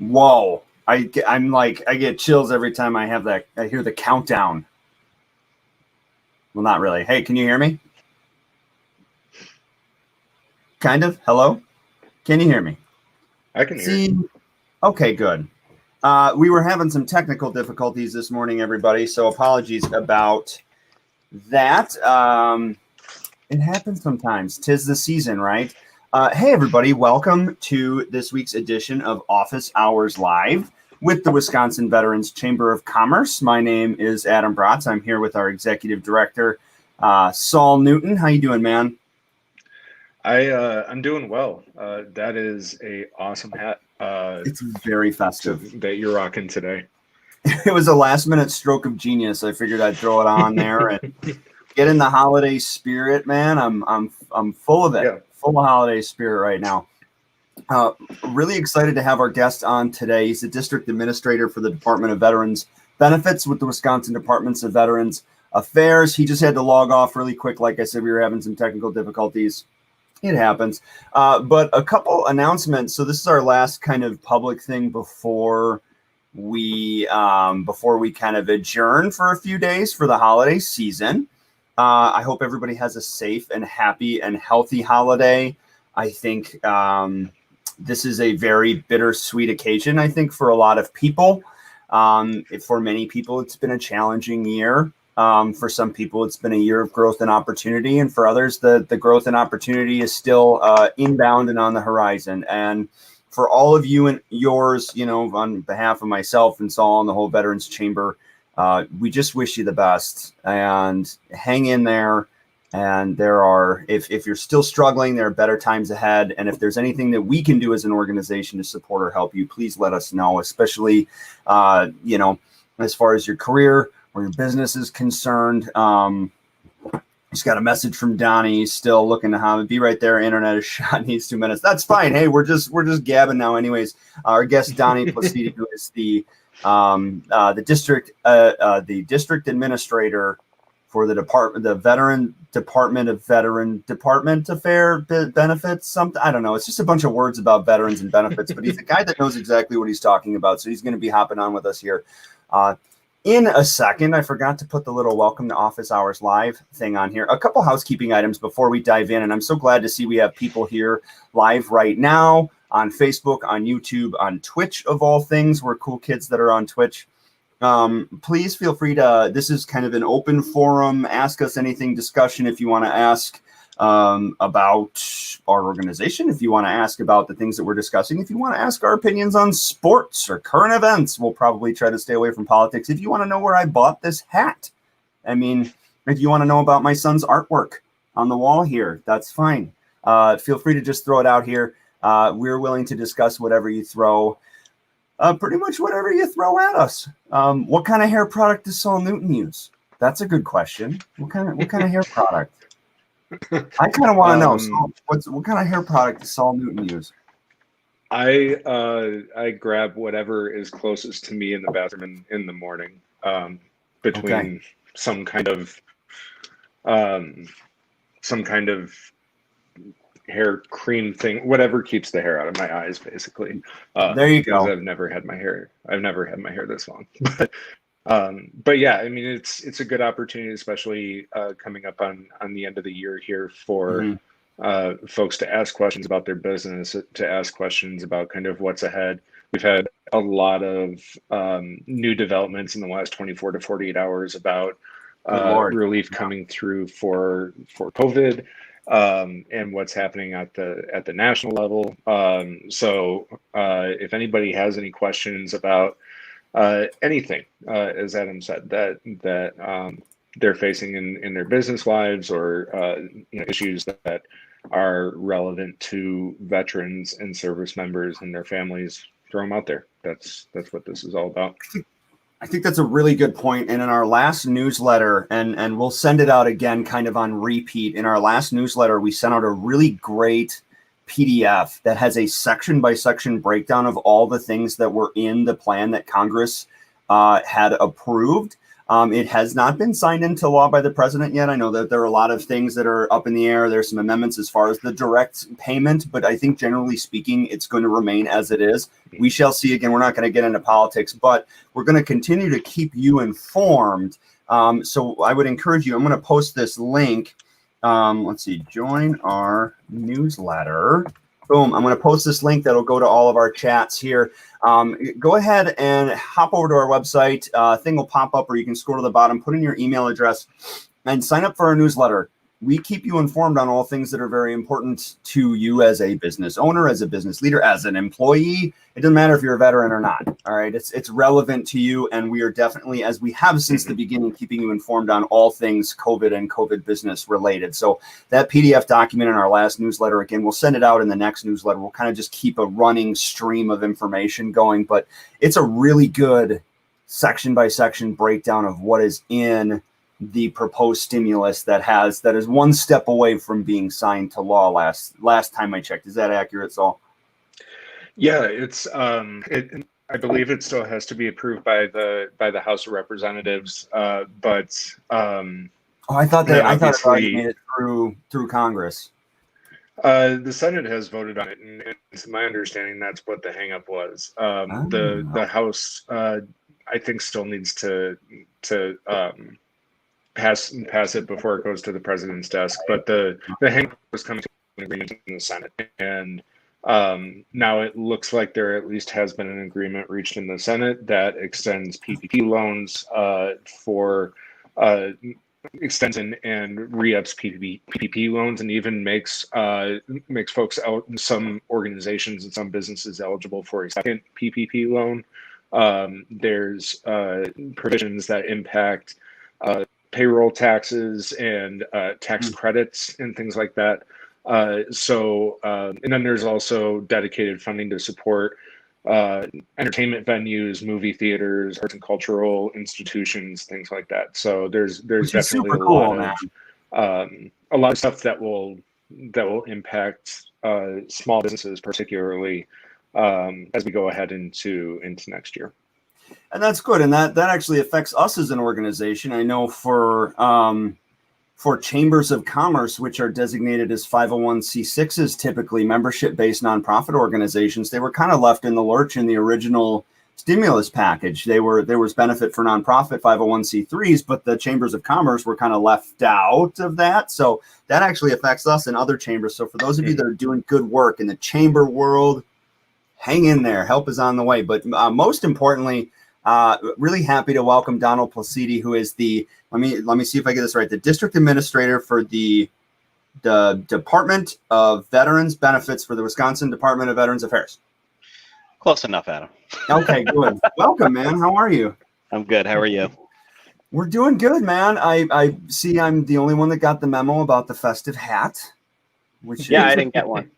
Whoa. I'm like, I get chills every time I hear the countdown. Well, not really. Hey, can you hear me? Kind of. Hello? Can you hear me? I can hear you. Okay, good. We were having some technical difficulties this morning, everybody, so apologies about that. It happens sometimes. 'Tis the season, right? Hey, everybody. Welcome to this week's edition of Office Hours Live with the Wisconsin Veterans Chamber of Commerce. My name is Adam Bratz. I'm here with our executive director, Saul Newton. How you doing, man? I'm doing well. That is a awesome hat. It's very festive that you're rocking today. It was a last minute stroke of genius. I figured I'd throw it on there and get in the holiday spirit, man. I'm full of it. Yeah. Full of holiday spirit right now. Really excited to have our guest on today. He's the district administrator for the Department of Veterans Benefits with the Wisconsin Departments of Veterans Affairs. He just had to log off really quick. Like I said, we were having some technical difficulties. It happens. But a couple announcements. So this is our last kind of public thing before we kind of adjourn for a few days for the holiday season. I hope everybody has a safe and happy and healthy holiday. I think this is a very bittersweet occasion, I think, for a lot of people. For many people, it's been a challenging year. For some people, it's been a year of growth and opportunity. And for others, the growth and opportunity is still inbound and on the horizon. And for all of you and yours, you know, on behalf of myself and Saul and the whole Veterans Chamber, we just wish you the best and hang in there. And if you're still struggling, there are better times ahead. And if there's anything that we can do as an organization to support or help you, please let us know, especially, as far as your career or your business is concerned. Just got a message from Donnie. He's still looking to be right there. Internet is shot. Needs 2 minutes. That's fine. Hey, we're just gabbing now. Anyways, our guest Donnie Placidi, who is the district administrator for the Department of Department Affairs Benefits. Something, I don't know. It's just a bunch of words about veterans and benefits, but he's a guy that knows exactly what he's talking about. So he's going to be hopping on with us here in a second. I forgot to put the little welcome to Office Hours Live thing on here. A couple housekeeping items before we dive in. And I'm so glad to see we have people here live right now on Facebook, on YouTube, on Twitch, of all things. We're cool kids that are on Twitch. Please feel free to, this is kind of an open forum, ask us anything discussion if you want to ask about our organization, if you want to ask about the things that we're discussing, if you want to ask our opinions on sports or current events. We'll probably try to stay away from politics. If you want to know where I bought this hat, I mean, if you want to know about my son's artwork on the wall here, that's fine. Feel free to just throw it out here. We're willing to discuss whatever you throw. Pretty much whatever you throw at us. What kind of hair product does Saul Newton use? That's a good question. What kind of hair product? I kind of want to know. Saul, what kind of hair product does Saul Newton use? I grab whatever is closest to me in the bathroom in the morning. Between some kind of hair cream thing, whatever keeps the hair out of my eyes, basically. There you go. I've never had my hair this long. But yeah, I mean, it's a good opportunity, especially coming up on the end of the year here for folks to ask questions about their business, to ask questions about kind of what's ahead. We've had a lot of new developments in the last 24 to 48 hours about relief coming through for COVID. And what's happening at the national level. So if anybody has any questions about anything, as Adam said, that they're facing in their business lives or issues that are relevant to veterans and service members and their families, throw them out there. That's what this is all about. I think that's a really good point. And in our last newsletter, and we'll send it out again kind of on repeat, in our last newsletter, we sent out a really great PDF that has a section by section breakdown of all the things that were in the plan that Congress had approved. It has not been signed into law by the president yet. I know that there are a lot of things that are up in the air. There's some amendments as far as the direct payment, but I think generally speaking, it's going to remain as it is. We shall see. Again, we're not going to get into politics, but we're going to continue to keep you informed. So I would encourage you, I'm going to post this link. Let's see, join our newsletter. Boom. I'm going to post this link that'll go to all of our chats here. Go ahead and hop over to our website. Thing will pop up, or you can scroll to the bottom, put in your email address, and sign up for our newsletter. We keep you informed on all things that are very important to you as a business owner, as a business leader, as an employee. It doesn't matter if you're a veteran or not. All right. It's relevant to you. And we are definitely, as we have since the beginning, keeping you informed on all things COVID and COVID business related. So that PDF document in our last newsletter, again, we'll send it out in the next newsletter. We'll kind of just keep a running stream of information going, but it's a really good section by section breakdown of what is in the proposed stimulus that is one step away from being signed to law last time I checked. Is that accurate, Saul? Yeah, it's I believe it still has to be approved by the House of Representatives, but I thought it already made it through Congress. The Senate has voted on it, and it's my understanding that's what the hangup was. The House, I think, still needs to pass it before it goes to the president's desk. But the hangup was coming to an agreement in the Senate, and now it looks like there at least has been an agreement reached in the Senate that extends PPP loans extends and re-ups PPP loans, and even makes folks out, some organizations and some businesses eligible for a second PPP loan. There's provisions that impact payroll taxes and tax credits and things like that. And then there's also dedicated funding to support entertainment venues, movie theaters, arts and cultural institutions, things like that. So there's definitely a lot of stuff that will impact small businesses, particularly as we go ahead into next year. And that's good. And that actually affects us as an organization. I know for chambers of commerce, which are designated as 501c6s, typically membership-based nonprofit organizations, they were kind of left in the lurch in the original stimulus package. There was benefit for nonprofit 501c3s, but the chambers of commerce were kind of left out of that. So that actually affects us and other chambers. So for those of you that are doing good work in the chamber world, hang in there. Help is on the way. But most importantly, really happy to welcome Donald Placidi, who is let me see if I get this right, the district administrator for the Department of Veterans Benefits for the Wisconsin Department of Veterans Affairs. Close enough, Adam. Okay, good. Welcome, man. How are you? I'm good. How are you? We're doing good, man. I see I'm the only one that got the memo about the festive hat. I didn't get one.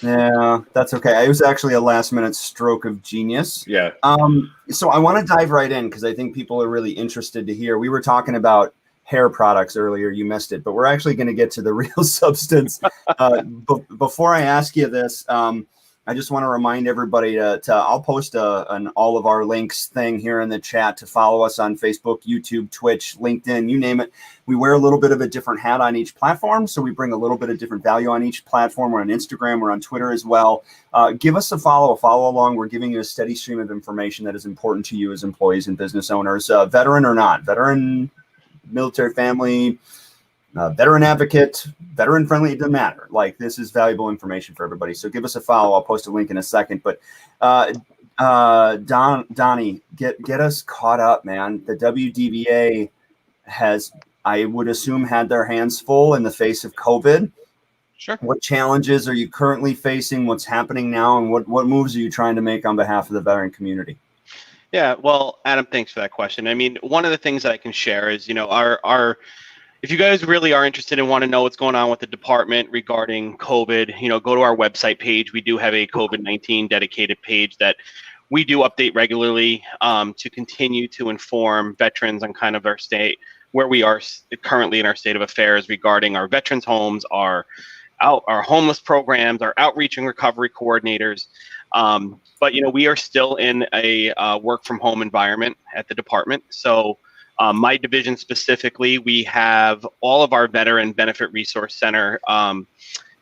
Yeah, that's okay. It was actually a last minute stroke of genius. Yeah. So I want to dive right in because I think people are really interested to hear. We were talking about hair products earlier. You missed it, but we're actually going to get to the real substance. Before I ask you this, I just want to remind everybody I'll post an all of our links thing here in the chat to follow us on Facebook, YouTube, Twitch, LinkedIn, you name it. We wear a little bit of a different hat on each platform, so we bring a little bit of different value on each platform. We're on Instagram, we're on Twitter as well. Give us a follow along. We're giving you a steady stream of information that is important to you as employees and business owners, veteran or not, veteran, military family, veteran advocate, veteran friendly, it doesn't matter. Like, this is valuable information for everybody. So give us a follow. I'll post a link in a second. But Donnie, get us caught up, man. The WDVA has, I would assume, had their hands full in the face of COVID. Sure. What challenges are you currently facing? What's happening now? And what moves are you trying to make on behalf of the veteran community? Yeah, well, Adam, thanks for that question. I mean, one of the things that I can share is, our if you guys really are interested and want to know what's going on with the department regarding COVID, go to our website page. We do have a COVID-19 dedicated page that we do update regularly to continue to inform veterans on kind of our state, where we are currently in our state of affairs regarding our veterans homes, our homeless programs, our outreach and recovery coordinators. But we are still in a work from home environment at the department. So My division specifically, we have all of our Veteran Benefit Resource Center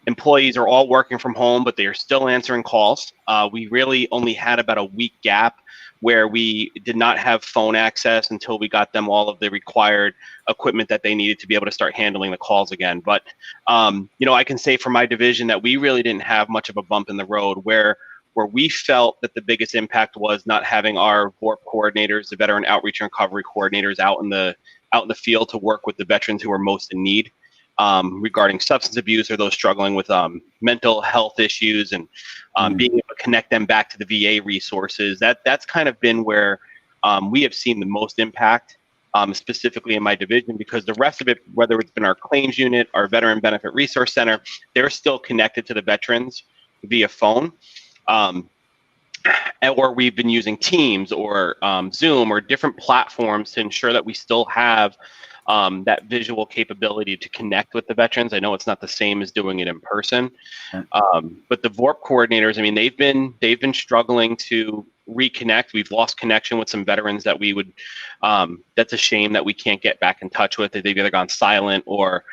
employees are all working from home, but they are still answering calls. We really only had about a week gap where we did not have phone access until we got them all of the required equipment that they needed to be able to start handling the calls again. But, I can say for my division that we really didn't have much of a bump in the road where we felt that the biggest impact was not having our VORP coordinators, the Veteran Outreach and Recovery coordinators out in the field to work with the veterans who are most in need. Regarding substance abuse or those struggling with mental health issues and being able to connect them back to the VA resources. That's kind of been where we have seen the most impact, specifically in my division, because the rest of it, whether it's been our claims unit, our Veteran Benefit Resource Center, they're still connected to the veterans via phone. Or we've been using Teams or Zoom or different platforms to ensure that we still have that visual capability to connect with the veterans. I know it's not the same as doing it in person, but the VORP coordinators, I mean, they've been struggling to reconnect. We've lost connection with some veterans that we would. That's a shame that we can't get back in touch with. They've either gone silent or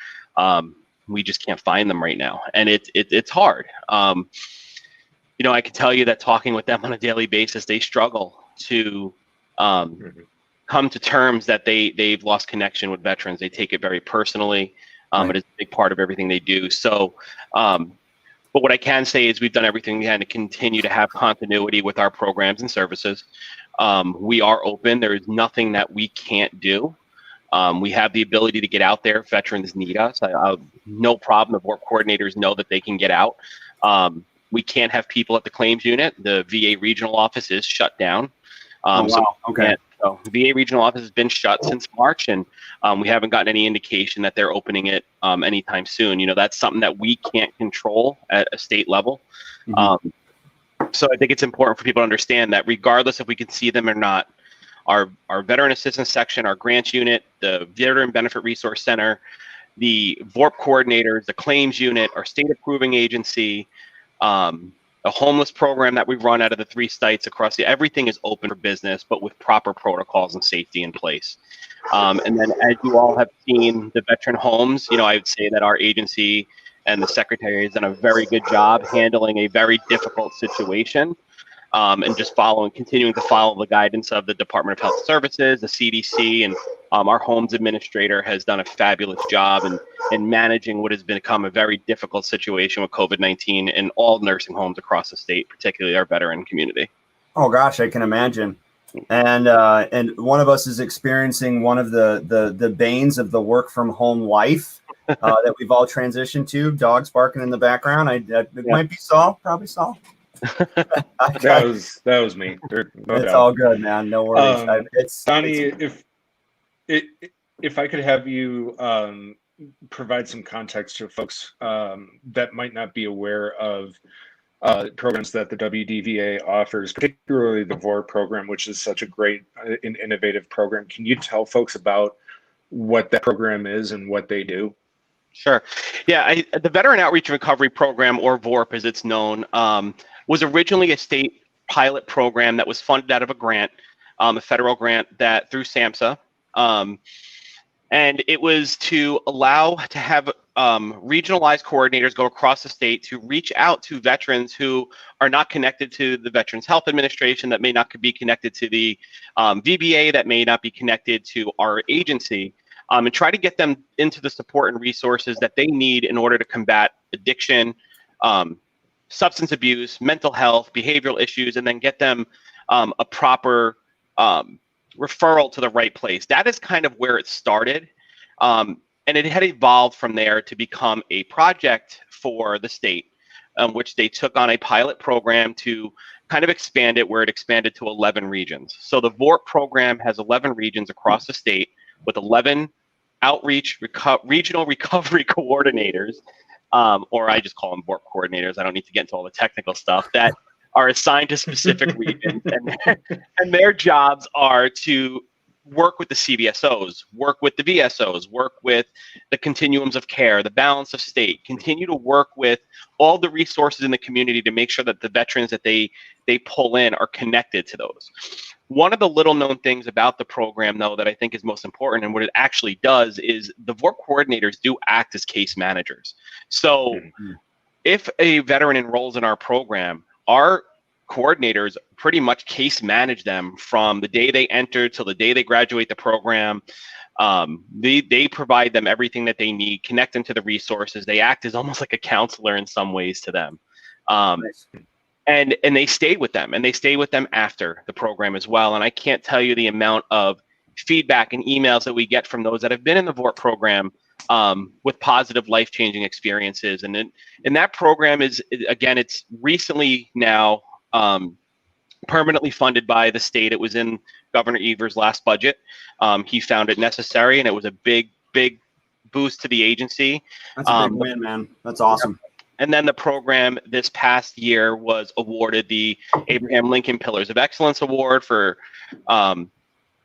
we just can't find them right now, and it's hard. I can tell you that talking with them on a daily basis, they struggle to come to terms that they've lost connection with veterans. They take it very personally. Right. It is a big part of everything they do. So, but what I can say is we've done everything we can to continue to have continuity with our programs and services. We are open. There is nothing that we can't do. We have the ability to get out there if veterans need us. No problem. The VORP coordinators know that they can get out. We can't have people at the claims unit. The VA regional office is shut down. So VA regional office has been shut since March, and we haven't gotten any indication that they're opening it anytime soon. That's something that we can't control at a state level. So I think it's important for people to understand that regardless if we can see them or not, our Veteran Assistance Section, our grants unit, the Veteran Benefit Resource Center, the VORP coordinators, the claims unit, our state approving agency, a homeless program that we run out of the 3 sites across everything is open for business, but with proper protocols and safety in place. And then as you all have seen the veteran homes, I would say that our agency and the secretary has done a very good job handling a very difficult situation. And just continuing to follow the guidance of the Department of Health Services, the CDC, and our homes administrator has done a fabulous job in managing what has become a very difficult situation with COVID-19 in all nursing homes across the state, particularly our veteran community. Oh gosh, I can imagine. And one of us is experiencing one of the banes of the work from home life that we've all transitioned to. Dogs barking in the background. It might be Saul, probably Saul. That was me. It's all good, man. No worries. Donnie, if I could have you provide some context to folks that might not be aware of programs that the WDVA offers, particularly the VORP program, which is such a great and innovative program. Can you tell folks about what that program is and what they do? Sure. Yeah, the Veteran Outreach and Recovery Program, or VORP as it's known, was originally a state pilot program that was funded out of a grant, a federal grant that through SAMHSA. And it was to allow to have regionalized coordinators go across the state to reach out to veterans who are not connected to the Veterans Health Administration, that may not be connected to the VBA, that may not be connected to our agency, and try to get them into the support and resources that they need in order to combat addiction, substance abuse, mental health, behavioral issues, and then get them a proper referral to the right place. That is kind of where it started. And it had evolved from there to become a project for the state, which they took on a pilot program to kind of expand it, where it expanded to 11 regions. So the VORP program has 11 regions across the state with 11 outreach regional recovery coordinators, or I just call them VORP coordinators. I don't need to get into all the technical stuff, that are assigned to specific regions, and their jobs are to work with the CVSOs, work with the VSOs, work with the continuums of care, the balance of state, continue to work with all the resources in the community to make sure that the veterans that they pull in are connected to those. One of the little known things about the program, though, that I think is most important and what it actually does is the VORP coordinators do act as case managers. So if a veteran enrolls in our program, our coordinators pretty much case manage them from the day they enter till the day they graduate the program. They provide them everything that they need, connect them to the resources. They act as almost like a counselor in some ways to them. Nice. And they stay with them, and they stay with them after the program as well. And I can't tell you the amount of feedback and emails that we get from those that have been in the VORP program with positive life-changing experiences. And that program is, again, it's recently now permanently funded by the state. It was in Governor Evers' last budget. He found it necessary, and it was a big boost to the agency. That's a big win, man. That's awesome. And then the program this past year was awarded the Abraham Lincoln Pillars of Excellence Award for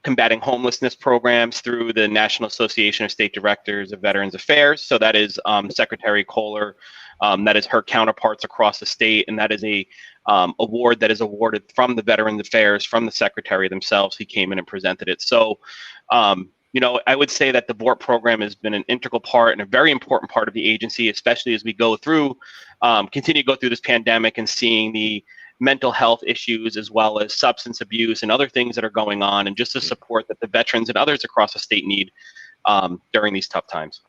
combating homelessness programs through the National Association of State Directors of Veterans Affairs. So that is Secretary Kohler. That is her counterparts across the state, and that is a award that is awarded from the Veterans Affairs, from the Secretary themselves. He came in and presented it. So, I would say that the VORP program has been an integral part and a very important part of the agency, especially as we go through, continue to go through this pandemic and seeing the mental health issues as well as substance abuse and other things that are going on, and just the support that the veterans and others across the state need during these tough times.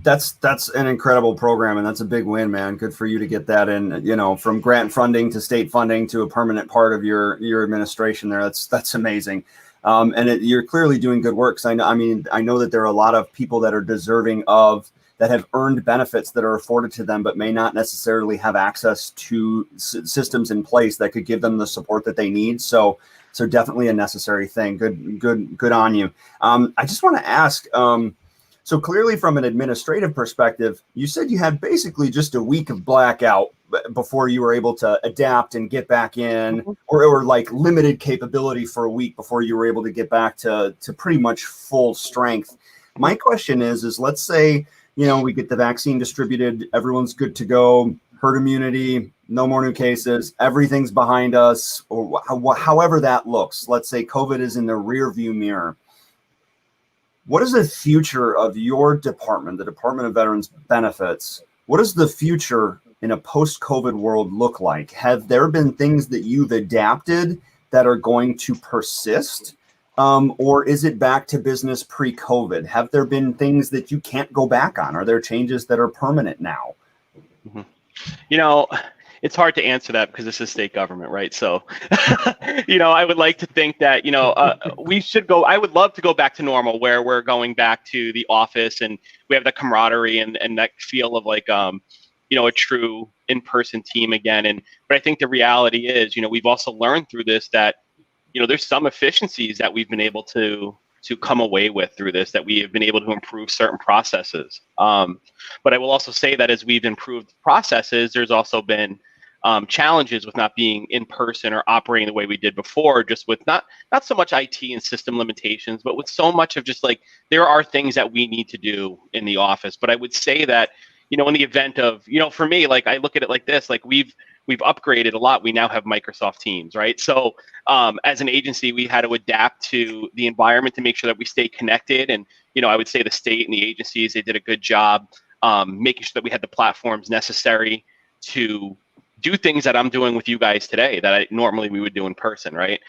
That's an incredible program, and that's a big win, man. Good for you to get that in, from grant funding to state funding to a permanent part of your administration there. That's amazing. And you're clearly doing good work. I know that there are a lot of people that are deserving of, that have earned benefits that are afforded to them, but may not necessarily have access to systems in place that could give them the support that they need. So definitely a necessary thing. Good on you. I just want to ask, so clearly from an administrative perspective, you said you had basically just a week of blackout before you were able to adapt and get back in, or like limited capability for a week before you were able to get back to pretty much full strength. My question is let's say, we get the vaccine distributed, everyone's good to go, herd immunity, no more new cases, everything's behind us, or however that looks. Let's say COVID is in the rear view mirror. What is the future of your department, the Department of Veterans Benefits? What does the future in a post-COVID world look like? Have there been things that you've adapted that are going to persist? Or is it back to business pre-COVID? Have there been things that you can't go back on? Are there changes that are permanent now? It's hard to answer that because this is state government, right? So, I would like to think that, we should go, I would love to go back to normal where we're going back to the office and we have the camaraderie and that feel of like, a true in-person team again. But I think the reality is, we've also learned through this that, there's some efficiencies that we've been able to come away with through this, that we have been able to improve certain processes. But I will also say that as we've improved processes, there's also been challenges with not being in person or operating the way we did before, just with not so much IT and system limitations, but with so much of just like, there are things that we need to do in the office. But I would say that, in the event of, for me, like I look at it like this, like we've upgraded a lot. We now have Microsoft Teams, right? So as an agency, we had to adapt to the environment to make sure that we stay connected. And, I would say the state and the agencies, they did a good job making sure that we had the platforms necessary to do things that I'm doing with you guys today that normally we would do in person, right?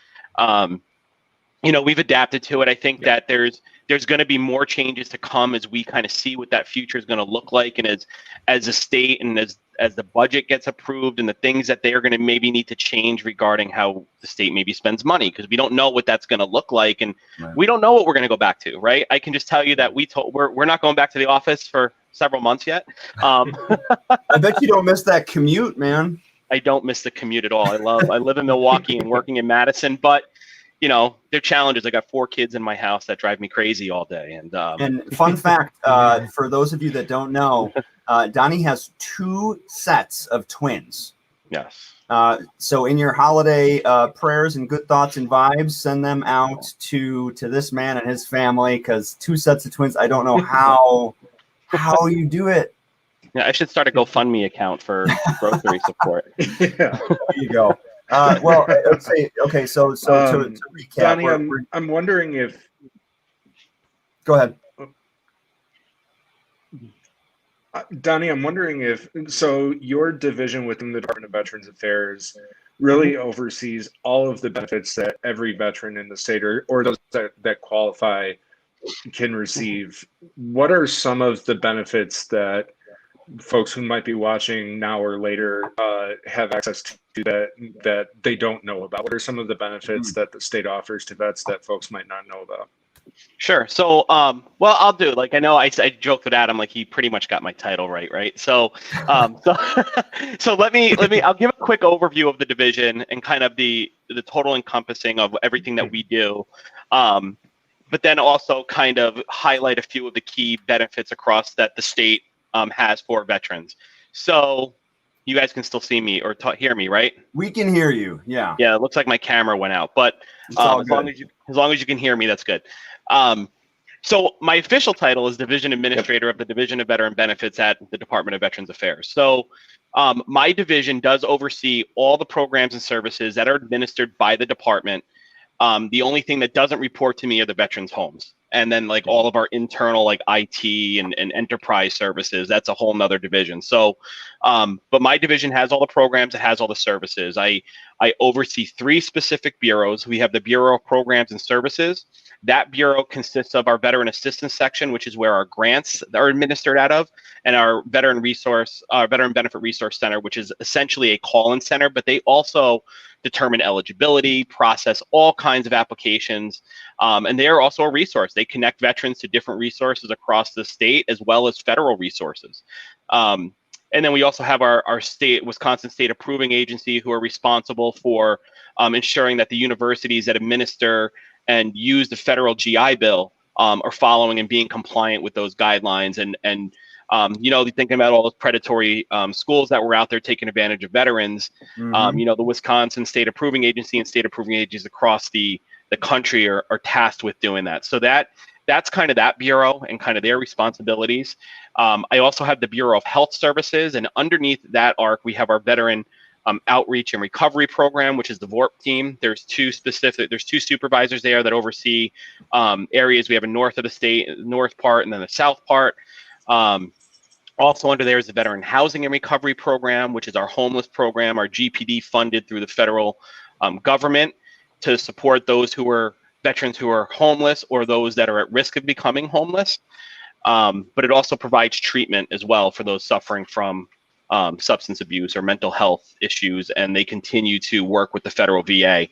We've adapted to it. I think that there's going to be more changes to come as we kind of see what that future is going to look like, and as a state and as the budget gets approved and the things that they are going to maybe need to change regarding how the state maybe spends money, because we don't know what that's going to look like, and we don't know what we're going to go back to, right? I can just tell you that we're not going back to the office for several months yet. I bet you don't miss that commute, man. I don't miss the commute at all. I live in Milwaukee and working in Madison, but there are challenges. I got 4 kids in my house that drive me crazy all day. And fun fact, for those of you that don't know, Donnie has 2 sets of twins. Yes. So in your holiday prayers and good thoughts and vibes, send them out to this man and his family, because 2 sets of twins. I don't know how you do it. Yeah, I should start a GoFundMe account for grocery support. Yeah. There you go. Well, let's say, okay, so to recap, Donnie, I'm wondering if. Go ahead. Donnie, I'm wondering if, so your division within the Department of Veterans Affairs really oversees all of the benefits that every veteran in the state or those that qualify can receive. What are some of the benefits that folks who might be watching now or later have access to that they don't know about? What are some of the benefits that the state offers to vets that folks might not know about? Sure. So, well, I'll do, like, I know I joked with Adam, like he pretty much got my title right. So, so let me, I'll give a quick overview of the division and kind of the total encompassing of everything that we do. But then also kind of highlight a few of the key benefits across that the state has for veterans. So you guys can still see me or hear me, right? We can hear you. Yeah. Yeah. It looks like my camera went out, but as long as you can hear me, that's good. So my official title is Division Administrator of the Division of Veteran Benefits at the Department of Veterans Affairs. So my division does oversee all the programs and services that are administered by the department. The only thing that doesn't report to me are the veterans' homes. And then like all of our internal like IT and enterprise services, that's a whole nother division. So, but my division has all the programs, it has all the services. I oversee 3 specific bureaus. We have the Bureau of Programs and Services. That bureau consists of our Veteran Assistance section, which is where our grants are administered out of, and our Veteran Benefit Resource Center, which is essentially a call-in center, but they also determine eligibility, process all kinds of applications, and they are also a resource. They connect veterans to different resources across the state as well as federal resources. And then we also have our Wisconsin State Approving Agency, who are responsible for ensuring that the universities that administer and use the federal GI Bill are following and being compliant with those guidelines. And you know, thinking about all those predatory schools that were out there taking advantage of veterans, you know, the Wisconsin State Approving Agency and state approving agencies across the country are tasked with doing that. So that's kind of that bureau and kind of their responsibilities. I also have the Bureau of Health Services, and underneath that arc, we have our Veteran Outreach and Recovery Program, which is the VORP team. There's 2 supervisors there that oversee areas. We have a north of the state, north part, and then the south part. Also under there is the Veteran Housing and Recovery Program, which is our homeless program, our GPD funded through the federal government to support those who are veterans who are homeless or those that are at risk of becoming homeless. But it also provides treatment as well for those suffering from substance abuse or mental health issues, and they continue to work with the federal VA.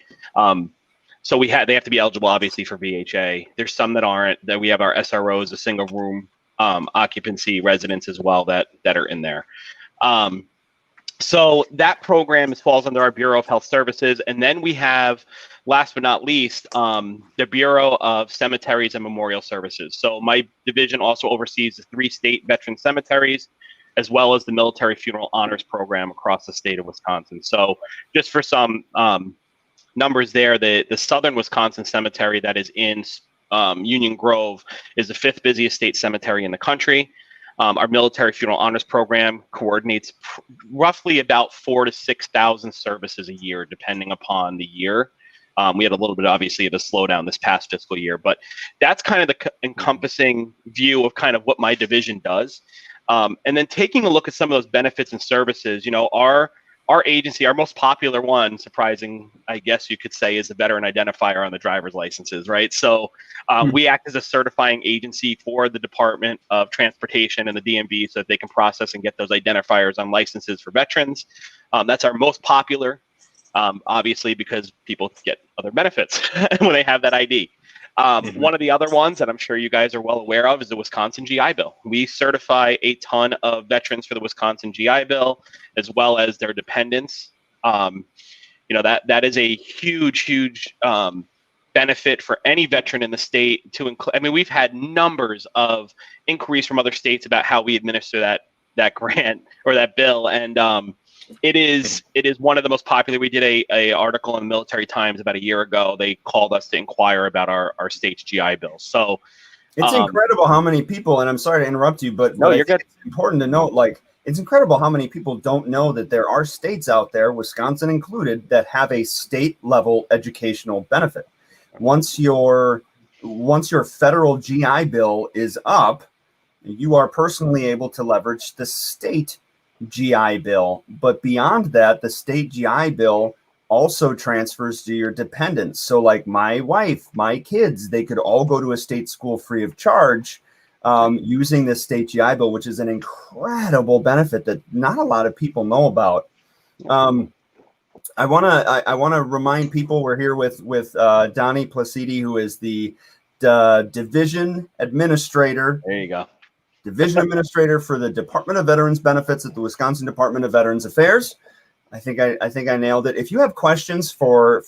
So they have to be eligible, obviously, for VHA. There's some that aren't. That we have our SROs, the single room occupancy residents as well that are in there. So that program falls under our Bureau of Health Services, and then we have, last but not least, the Bureau of Cemeteries and Memorial Services. So my division also oversees the 3 state veteran cemeteries, as well as the Military Funeral Honors Program across the state of Wisconsin. So just for some numbers there, the Southern Wisconsin Cemetery that is in Union Grove is the 5th busiest state cemetery in the country. Our Military Funeral Honors Program coordinates roughly about 4,000 to 6,000 services a year, depending upon the year. We had a little bit, obviously, of a slowdown this past fiscal year, but that's kind of the encompassing view of kind of what my division does. And then taking a look at some of those benefits and services, you know, our agency, our most popular one, surprising, I guess you could say, is the veteran identifier on the driver's licenses, right? So we act as a certifying agency for the Department of Transportation and the DMV so that they can process and get those identifiers on licenses for veterans. That's our most popular, obviously, because people get other benefits when they have that ID. One of the other ones that I'm sure you guys are well aware of is the Wisconsin GI Bill. We certify a ton of veterans for the Wisconsin GI Bill, as well as their dependents. You know, that is a huge benefit for any veteran in the state to include. I mean, we've had numbers of inquiries from other states about how we administer that grant or that bill, and it is one of the most popular. We did a article in the Military Times about a year ago. They called us to inquire about our state's GI Bill. So it's incredible how many people, and I'm sorry to interrupt you, but no, you're good. It's important to note, like, it's incredible how many people don't know that there are states out there, Wisconsin included, that have a state level educational benefit. Once your federal GI Bill is up, you are personally able to leverage the state GI Bill. But beyond that, the state GI Bill also transfers to your dependents. So like my wife, my kids, they could all go to a state school free of charge using the state GI Bill, which is an incredible benefit that not a lot of people know about. I want to remind people we're here with Donnie Placidi, who is the division administrator. There you go. Division administrator for the Department of Veterans Benefits at the Wisconsin Department of Veterans Affairs. I think I nailed it. If you have questions for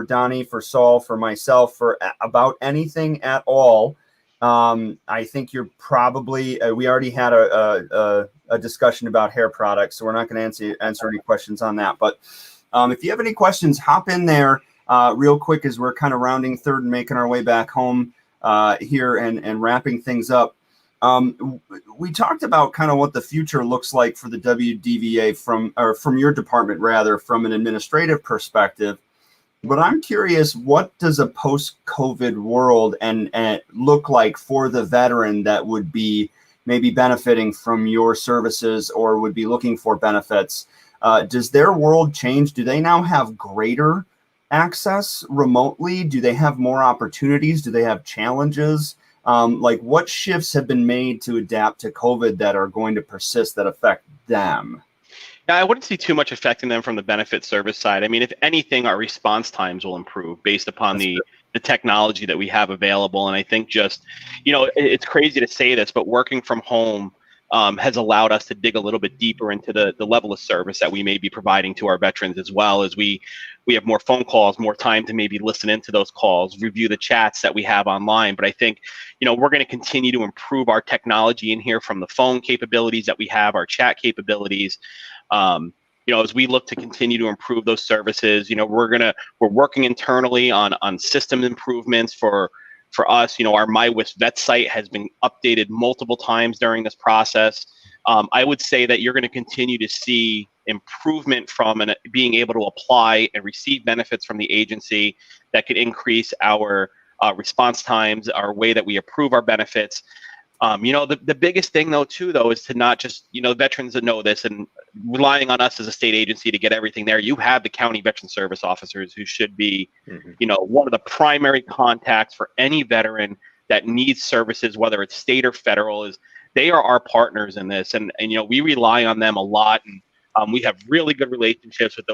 Donnie, for Saul, for myself, about anything at all, I think you're probably. We already had a discussion about hair products, so we're not going to answer any questions on that. But if you have any questions, hop in there real quick as we're kind of rounding third and making our way back home here and wrapping things up. We talked about kind of what the future looks like for the WDVA from your department, rather, from an administrative perspective. But I'm curious, what does a post-COVID world and look like for the veteran that would be maybe benefiting from your services or would be looking for benefits? Does their world change? Do they now have greater access remotely? Do they have more opportunities? Do they have challenges? Like what shifts have been made to adapt to COVID that are going to persist that affect them? Yeah, I wouldn't see too much affecting them from the benefit service side. I mean, if anything, our response times will improve based upon the technology that we have available. And I think just, it's crazy to say this, but working from home has allowed us to dig a little bit deeper into the level of service that we may be providing to our veterans, as well as we have more phone calls, more time to maybe listen into those calls, review the chats that we have online. But I think, we're going to continue to improve our technology in here, from the phone capabilities that we have, our chat capabilities. As we look to continue to improve those services, we're working internally on system improvements for us. Our MyWIS Vet site has been updated multiple times during this process. I would say that you're going to continue to see improvement from being able to apply and receive benefits from the agency that could increase our response times, our way that we approve our benefits. The biggest thing though is to not just, veterans that know this and relying on us as a state agency to get everything there. You have the county veteran service officers who should be, one of the primary contacts for any veteran that needs services, whether it's state or federal. They are our partners in this, and we rely on them a lot, and we have really good relationships with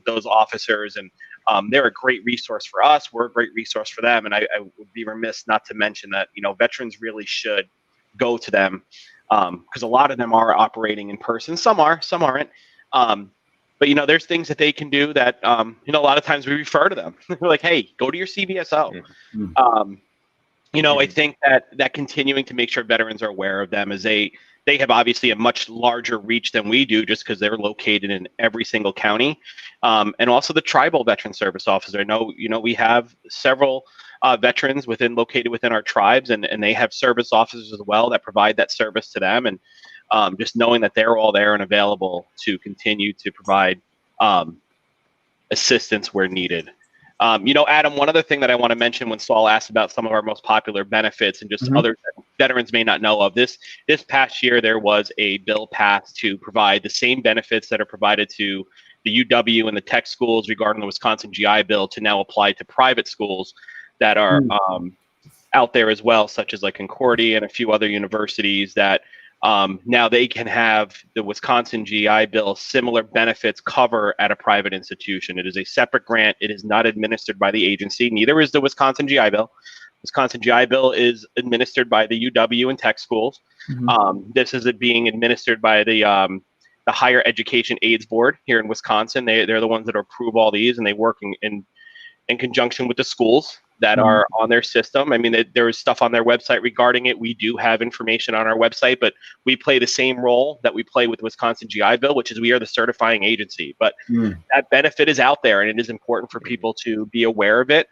those officers, and they're a great resource for us. We're a great resource for them, and I would be remiss not to mention that veterans really should go to them, because a lot of them are operating in person. Some are, some aren't. But there's things that they can do that a lot of times we refer to them. We're like, hey, go to your CVSO. I think that continuing to make sure veterans are aware of them, as they have obviously a much larger reach than we do, just because they're located in every single county, and also the tribal veteran service officer. I know we have several veterans located within our tribes, and they have service officers as well that provide that service to them, and just knowing that they're all there and available to continue to provide assistance where needed. Adam, one other thing that I want to mention when Saul asked about some of our most popular benefits and just other veterans may not know of, this past year there was a bill passed to provide the same benefits that are provided to the UW and the tech schools regarding the Wisconsin GI Bill to now apply to private schools that are out there as well, such as like Concordia and a few other universities that now they can have the Wisconsin GI Bill similar benefits cover at a private institution. It is a separate grant. It is not administered by the agency. Neither is the Wisconsin GI Bill. Wisconsin GI Bill is administered by the UW and tech schools. This is being administered by the Higher Education Aids Board here in Wisconsin. They're the ones that approve all these, and they work in conjunction with the schools that are on their system. I mean, there is stuff on their website regarding it. We do have information on our website, but we play the same role that we play with Wisconsin GI Bill, which is we are the certifying agency. But that benefit is out there, and it is important for people to be aware of it.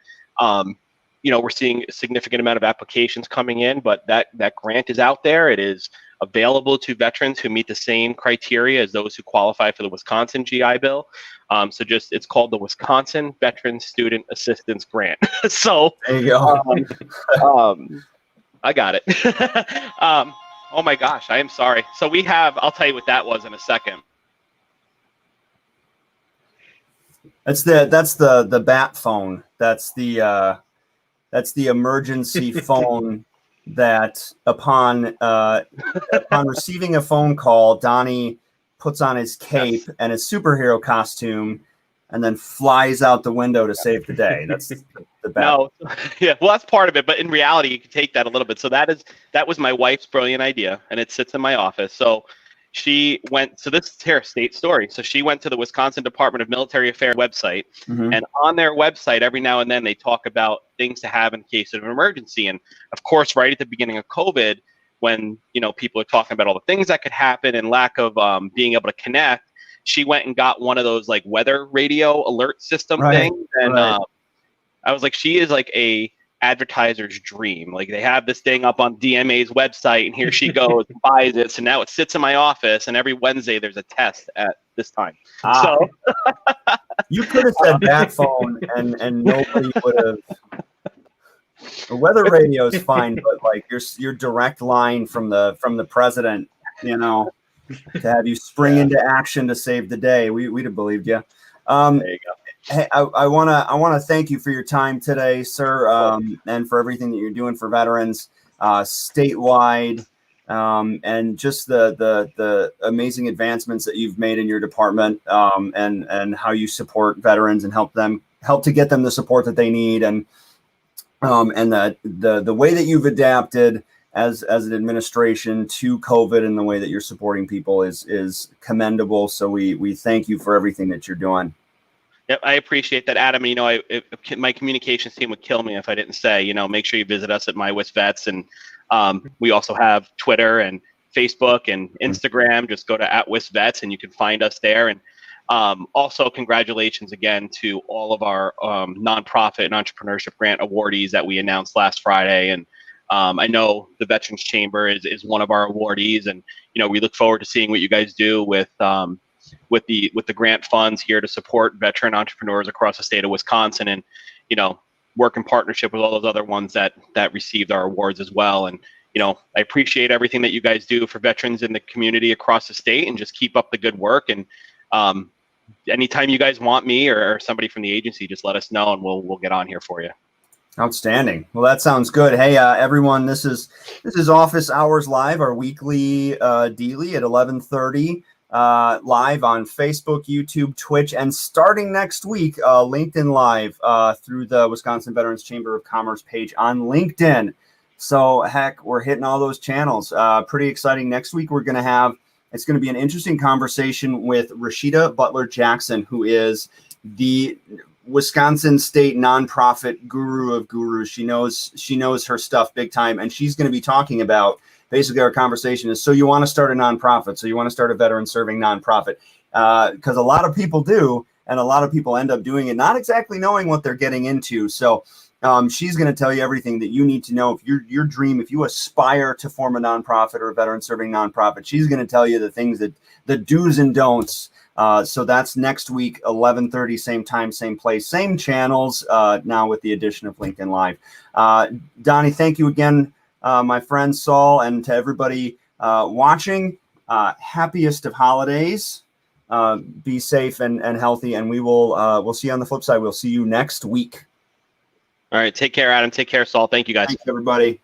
we're seeing a significant amount of applications coming in, but that grant is out there. It is available to veterans who meet the same criteria as those who qualify for the Wisconsin GI Bill. So it's called the Wisconsin Veteran Student Assistance Grant. So there you go. I got it. Oh my gosh, I am sorry. So I'll tell you what that was in a second. That's the bat phone. That's the emergency phone that upon receiving a phone call, Donnie puts on his cape and his superhero costume and then flies out the window to save the day. That's the bat. No, yeah, well, that's part of it, but in reality, you can take that a little bit. So that was my wife's brilliant idea, and it sits in my office. So this is her state story. So she went to the Wisconsin Department of Military Affairs website, and on their website, every now and then they talk about things to have in case of an emergency. And of course, right at the beginning of COVID, when people are talking about all the things that could happen and lack of being able to connect, she went and got one of those like weather radio alert system things. And I was like, she is like a advertiser's dream. Like, they have this thing up on DMA's website, and here she goes and buys it. So now it sits in my office, and every Wednesday there's a test at this time. So you could have said bat phone and nobody would have. The weather radio is fine, but like your direct line from the president, to have you spring into action to save the day, we'd have believed you. There you go. Hey, I wanna thank you for your time today, sir, and for everything that you're doing for veterans statewide, and just the amazing advancements that you've made in your department, and how you support veterans and help to get them the support that they need, and the way that you've adapted as an administration to COVID and the way that you're supporting people is commendable. So we thank you for everything that you're doing. Yep, I appreciate that, Adam. My communications team would kill me if I didn't say, make sure you visit us at MyWisVets, and we also have Twitter and Facebook and Instagram. Just go to @WisVets and you can find us there. And also, congratulations again to all of our nonprofit and entrepreneurship grant awardees that we announced last Friday. And I know the Veterans Chamber is one of our awardees, and we look forward to seeing what you guys do with the grant funds here to support veteran entrepreneurs across the state of Wisconsin, and work in partnership with all those other ones that received our awards as well. And I appreciate everything that you guys do for veterans in the community across the state, and just keep up the good work. And anytime you guys want me or somebody from the agency, just let us know, and we'll get on here for you. Outstanding. Well, that sounds good. Hey, everyone, this is Office Hours Live, our weekly daily at 11:30. Live on Facebook, YouTube, Twitch, and starting next week, LinkedIn Live through the Wisconsin Veterans Chamber of Commerce page on LinkedIn. So heck, we're hitting all those channels. Pretty exciting. Next week, it's going to be an interesting conversation with Rashida Butler Jackson, who is the Wisconsin state nonprofit guru of gurus. She knows her stuff big time, and she's going to be talking about. Basically, our conversation is, so you want to start a nonprofit, so you want to start a veteran-serving nonprofit, because a lot of people do, and a lot of people end up doing it, not exactly knowing what they're getting into. So she's going to tell you everything that you need to know. If your dream, if you aspire to form a nonprofit or a veteran-serving nonprofit, she's going to tell you the things the do's and don'ts. So that's next week, 11:30, same time, same place, same channels, now with the addition of LinkedIn Live. Donnie, thank you again. My friend Saul, and to everybody watching, happiest of holidays. Be safe and healthy, and we'll see you on the flip side. We'll see you next week. All right, take care, Adam. Take care, Saul. Thank you, guys. Thanks, everybody.